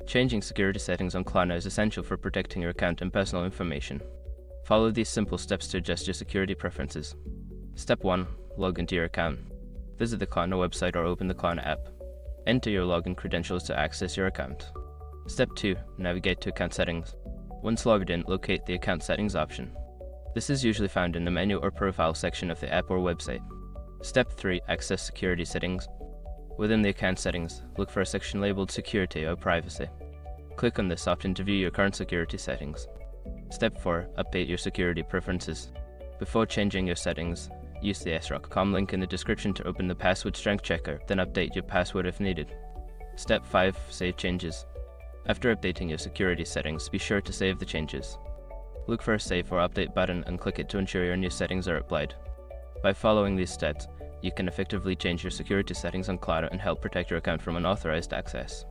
Changing security settings on Klarna is essential for protecting your account and personal information. Follow these simple steps to adjust your security preferences. Step 1. Log into your account. Visit the Klarna website or open the Klarna app. Enter your login credentials to access your account. Step 2. Navigate to account settings. Once logged in, locate the account settings option. This is usually found in the menu or profile section of the app or website. Step 3. Access security settings. Within the account settings, look for a section labeled Security or Privacy. Click on this option to view your current security settings. Step 4. Update your security preferences. Before changing your settings, use the sroc.com link in the description to open the password strength checker, then update your password if needed. Step 5. Save changes. After updating your security settings, be sure to save the changes. Look for a Save or Update button and click it to ensure your new settings are applied. By following these steps, you can effectively change your security settings on Klarna and help protect your account from unauthorized access.